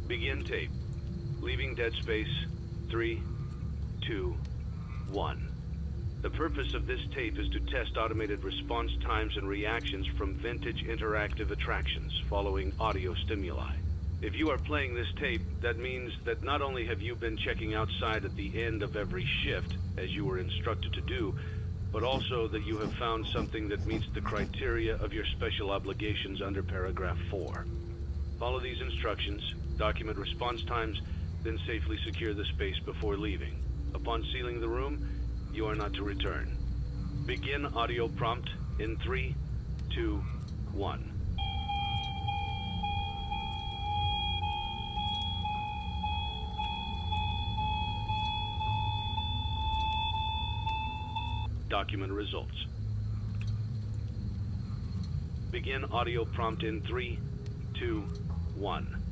Begin tape. Leaving dead space. 3, 2, 1. The purpose of this tape is to test automated response times and reactions from vintage interactive attractions following audio stimuli. If you are playing this tape, that means that not only have you been checking outside at the end of every shift, as you were instructed to do, but also that you have found something that meets the criteria of your special obligations under paragraph 4. Follow these instructions, document response times, then safely secure the space before leaving. Upon sealing the room, you are not to return. Begin audio prompt in 3, 2, 1. Document results. Begin audio prompt in 3, 2, 1.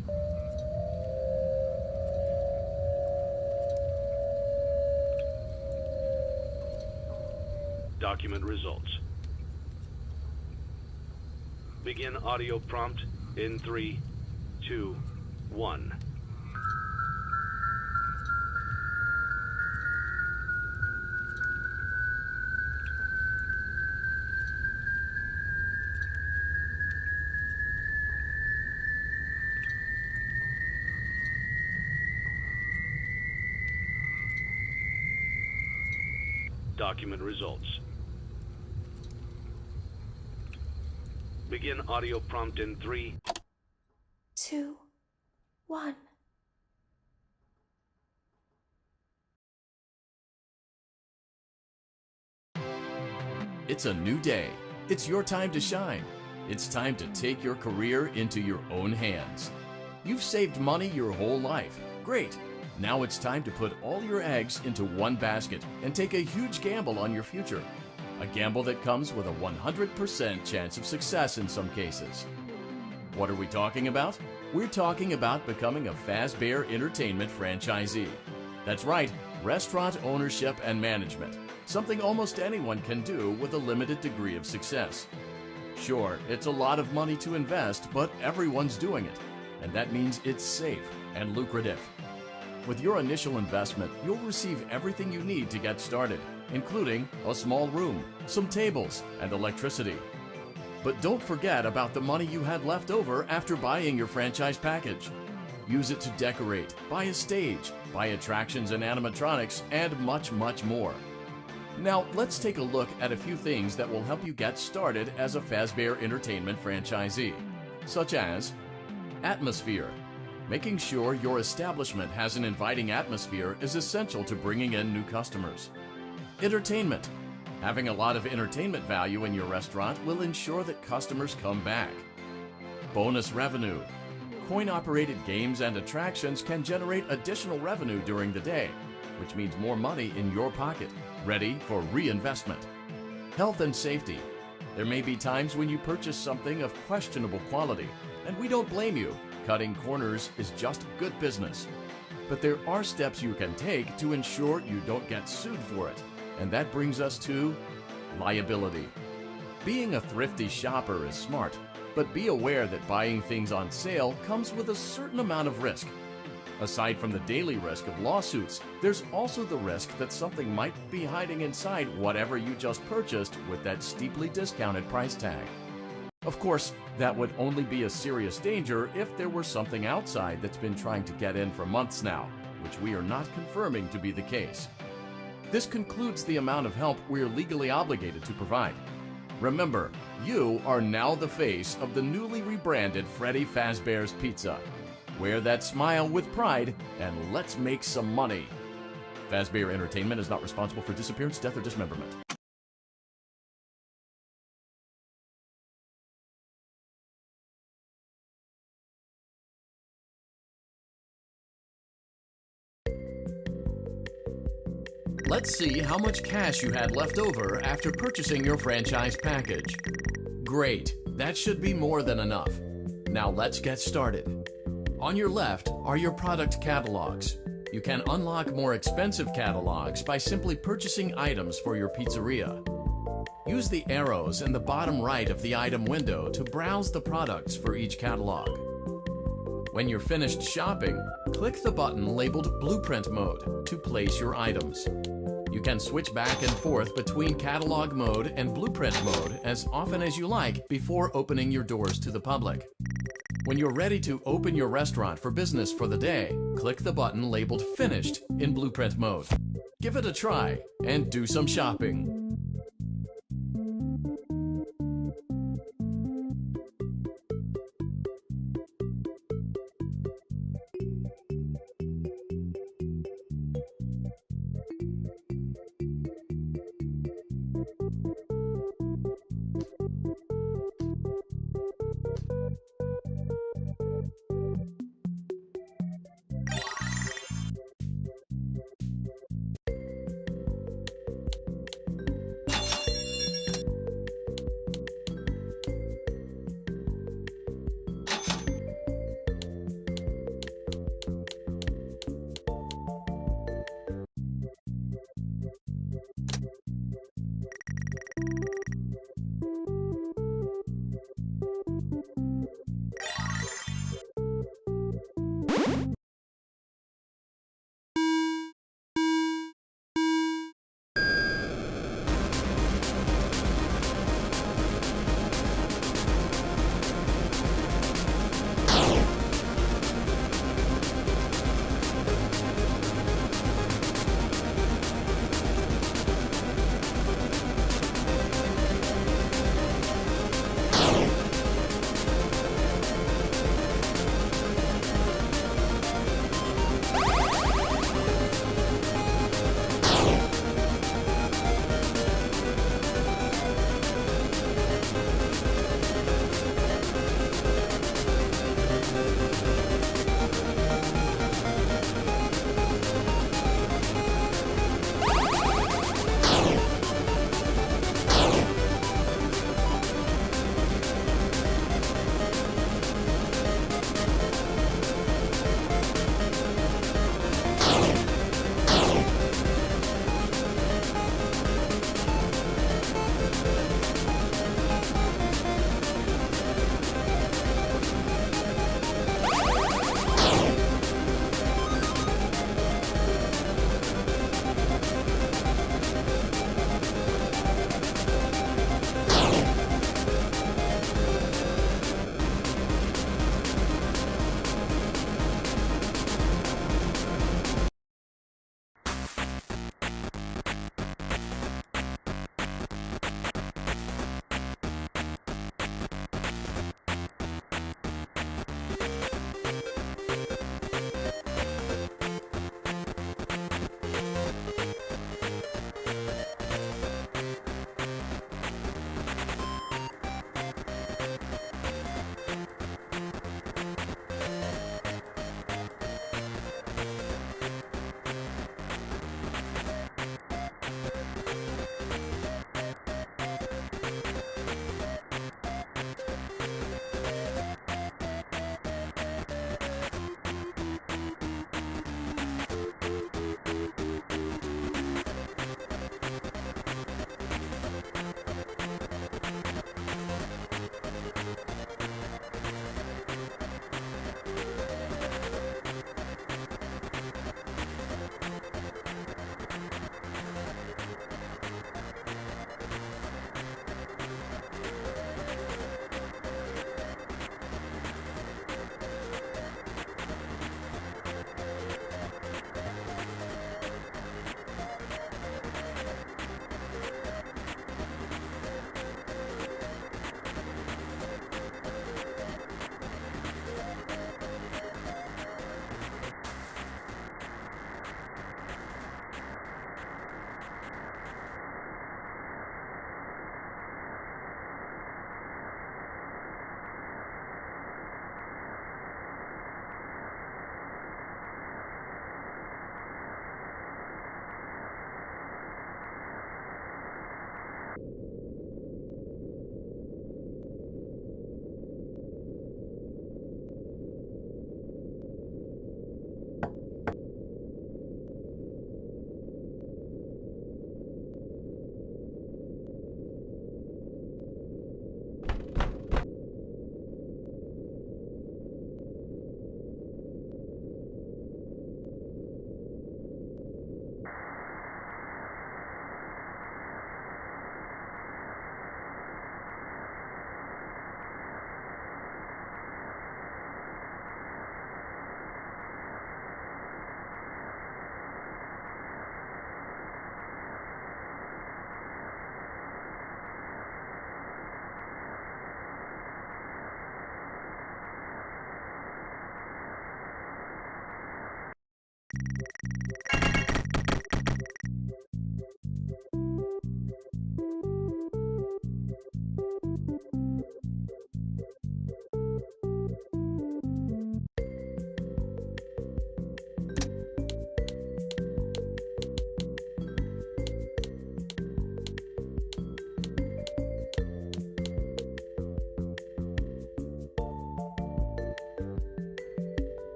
Document results. Begin audio prompt in 3, 2, 1. Document results. Begin audio prompt in 3, 2, 1. It's a new day. It's your time to shine. It's time to take your career into your own hands. You've saved money your whole life. Great. Now it's time to put all your eggs into one basket and take a huge gamble on your future. A gamble that comes with a 100% chance of success in some cases. What are we talking about? We're talking about becoming a Fazbear Entertainment franchisee. That's right, restaurant ownership and management. Something almost anyone can do with a limited degree of success. Sure, it's a lot of money to invest, but everyone's doing it. And that means it's safe and lucrative. With your initial investment, you'll receive everything you need to get started, including a small room, some tables, and electricity. But don't forget about the money you had left over after buying your franchise package. Use it to decorate, buy a stage, buy attractions and animatronics, and much, much more. Now, let's take a look at a few things that will help you get started as a Fazbear Entertainment franchisee, such as atmosphere. Making sure your establishment has an inviting atmosphere is essential to bringing in new customers. Entertainment. Having a lot of entertainment value in your restaurant will ensure that customers come back. Bonus revenue. Coin-operated games and attractions can generate additional revenue during the day, which means more money in your pocket, ready for reinvestment. Health and safety. There may be times when you purchase something of questionable quality, and we don't blame you. Cutting corners is just good business. But there are steps you can take to ensure you don't get sued for it. And that brings us to liability. Being a thrifty shopper is smart, but be aware that buying things on sale comes with a certain amount of risk. Aside from the daily risk of lawsuits, there's also the risk that something might be hiding inside whatever you just purchased with that steeply discounted price tag. Of course, that would only be a serious danger if there were something outside that's been trying to get in for months now, which we are not confirming to be the case. This concludes the amount of help we're legally obligated to provide. Remember, you are now the face of the newly rebranded Freddy Fazbear's Pizza. Wear that smile with pride, and let's make some money. Fazbear Entertainment is not responsible for disappearance, death, or dismemberment. Let's see how much cash you had left over after purchasing your franchise package. Great, that should be more than enough. Now let's get started. On your left are your product catalogs. You can unlock more expensive catalogs by simply purchasing items for your pizzeria. Use the arrows in the bottom right of the item window to browse the products for each catalog. When you're finished shopping, click the button labeled Blueprint Mode to place your items. You can switch back and forth between Catalog Mode and Blueprint Mode as often as you like before opening your doors to the public. When you're ready to open your restaurant for business for the day, click the button labeled Finished in Blueprint Mode. Give it a try and do some shopping.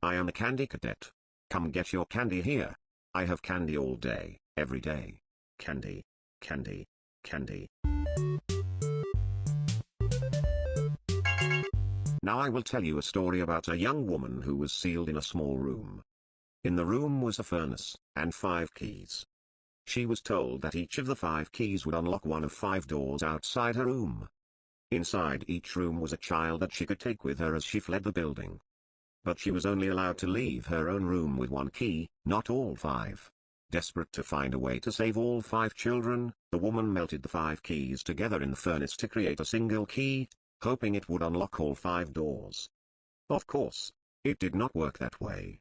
I am a candy cadet. Come get your candy here. I have candy all day, every day. Candy, candy, candy. Now I will tell you a story about a young woman who was sealed in a small room. In the room was a furnace, and 5 keys. She was told that each of the 5 keys would unlock one of 5 doors outside her room. Inside each room was a child that she could take with her as she fled the building. But she was only allowed to leave her own room with 1 key, not all 5. Desperate to find a way to save all 5 children, the woman melted the 5 keys together in the furnace to create a single key, hoping it would unlock all 5 doors. Of course, it did not work that way.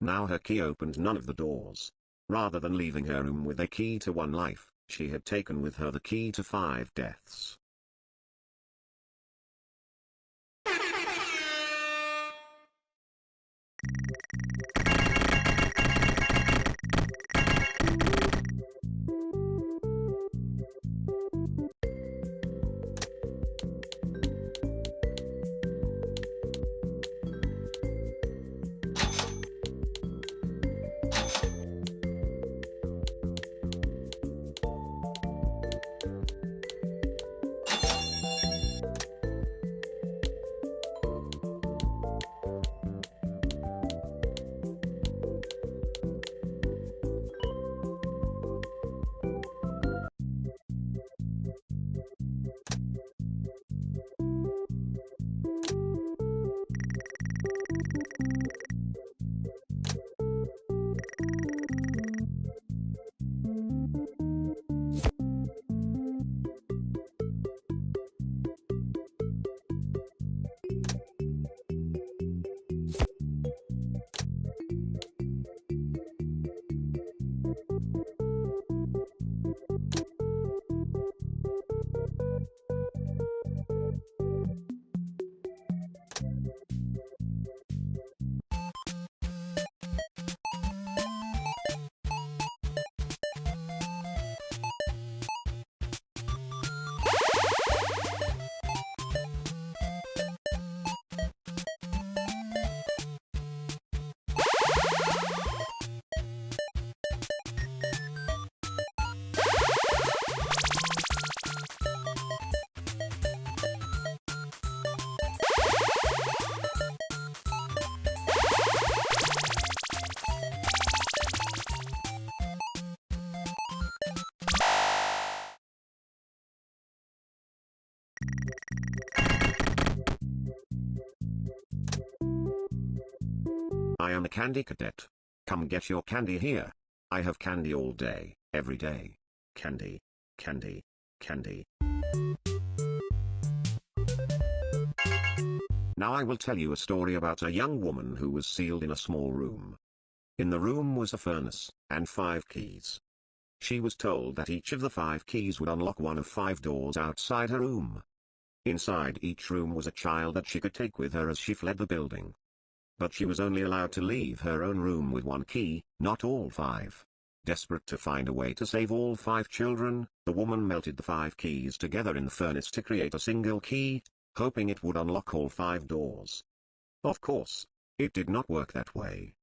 Now her key opened none of the doors. Rather than leaving her room with a key to 1 life, she had taken with her the key to 5 deaths. I am a candy cadet. Come get your candy here. I have candy all day, every day. Candy, candy, candy. Now I will tell you a story about a young woman who was sealed in a small room. In the room was a furnace, and 5 keys. She was told that each of the 5 keys would unlock one of 5 doors outside her room. Inside each room was a child that she could take with her as she fled the building. But she was only allowed to leave her own room with 1 key, not all 5. Desperate to find a way to save all 5 children, the woman melted the 5 keys together in the furnace to create a single key, hoping it would unlock all 5 doors. Of course, it did not work that way.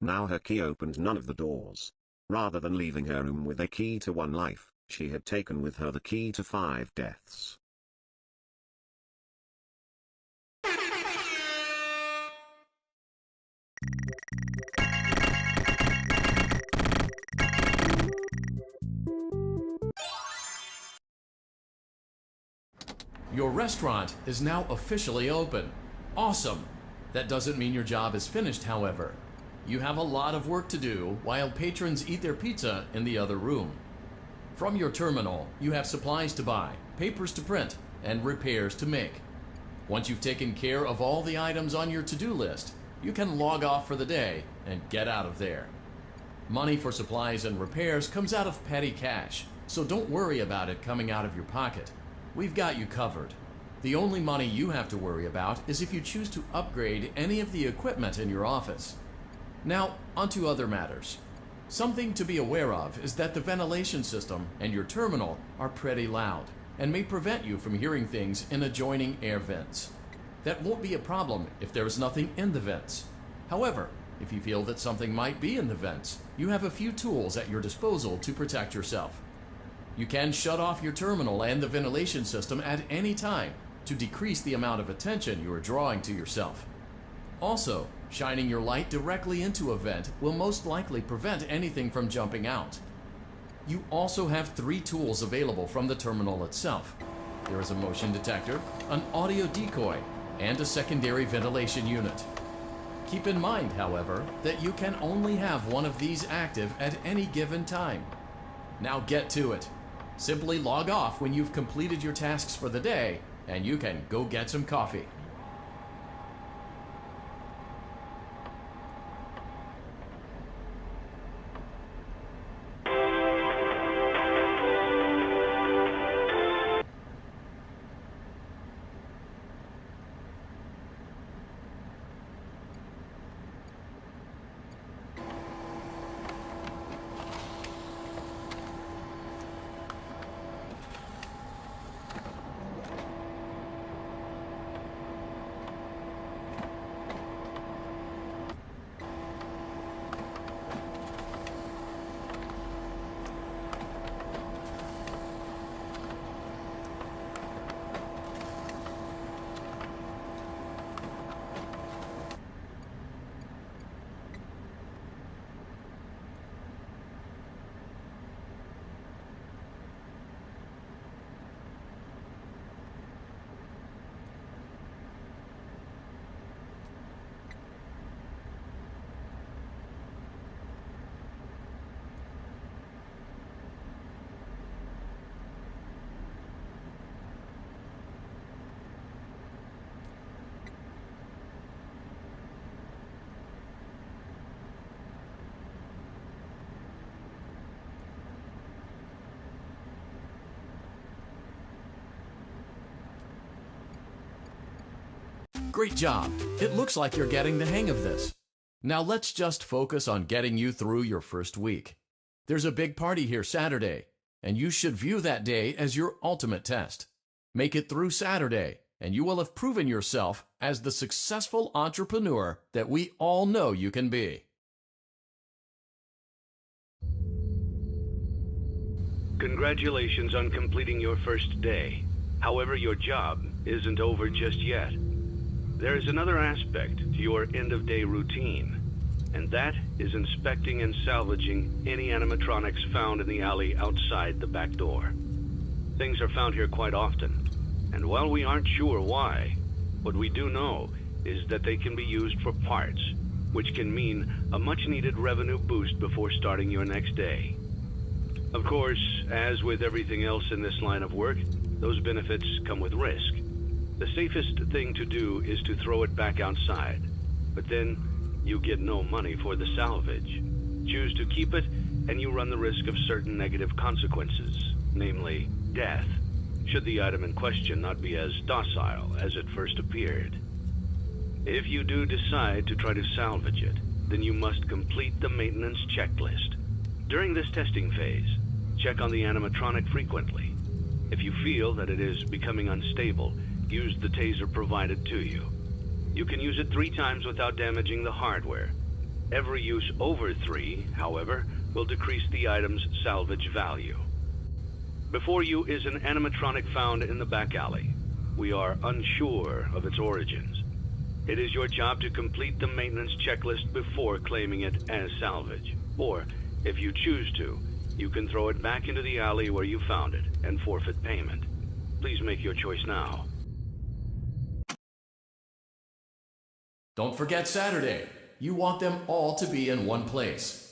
Now her key opened none of the doors. Rather than leaving her room with a key to 1 life, she had taken with her the key to 5 deaths. Your restaurant is now officially open. Awesome! That doesn't mean your job is finished, however. You have a lot of work to do while patrons eat their pizza in the other room. From your terminal, you have supplies to buy, papers to print, and repairs to make. Once you've taken care of all the items on your to-do list, you can log off for the day and get out of there. Money for supplies and repairs comes out of petty cash, so don't worry about it coming out of your pocket. We've got you covered. The only money you have to worry about is if you choose to upgrade any of the equipment in your office. Now, onto other matters. Something to be aware of is that the ventilation system and your terminal are pretty loud and may prevent you from hearing things in adjoining air vents. That won't be a problem if there is nothing in the vents. However, if you feel that something might be in the vents, you have a few tools at your disposal to protect yourself. You can shut off your terminal and the ventilation system at any time to decrease the amount of attention you are drawing to yourself. Also, shining your light directly into a vent will most likely prevent anything from jumping out. You also have 3 tools available from the terminal itself. There is a motion detector, an audio decoy, and a secondary ventilation unit. Keep in mind, however, that you can only have one of these active at any given time. Now get to it. Simply log off when you've completed your tasks for the day, and you can go get some coffee. Great job. It looks like you're getting the hang of this. Now let's just focus on getting you through your first week. There's a big party here Saturday, and you should view that day as your ultimate test. Make it through Saturday, and you will have proven yourself as the successful entrepreneur that we all know you can be. Congratulations on completing your first day. However, your job isn't over just yet. There is another aspect to your end-of-day routine, and that is inspecting and salvaging any animatronics found in the alley outside the back door. Things are found here quite often, And while we aren't sure why, what we do know is that they can be used for parts, which can mean a much-needed revenue boost before starting your next day. Of course, as with everything else in this line of work, those benefits come with risk. The safest thing to do is to throw it back outside, but then you get no money for the salvage. Choose to keep it, and you run the risk of certain negative consequences, namely death, should the item in question not be as docile as it first appeared. If you do decide to try to salvage it, then you must complete the maintenance checklist. During this testing phase, check on the animatronic frequently. If you feel that it is becoming unstable, use the taser provided to you. You can use it 3 times without damaging the hardware. Every use over 3, however, will decrease the item's salvage value. Before you is an animatronic found in the back alley. We are unsure of its origins. It is your job to complete the maintenance checklist before claiming it as salvage. Or, if you choose to, you can throw it back into the alley where you found it and forfeit payment. Please make your choice now. Don't forget Saturday. You want them all to be in one place.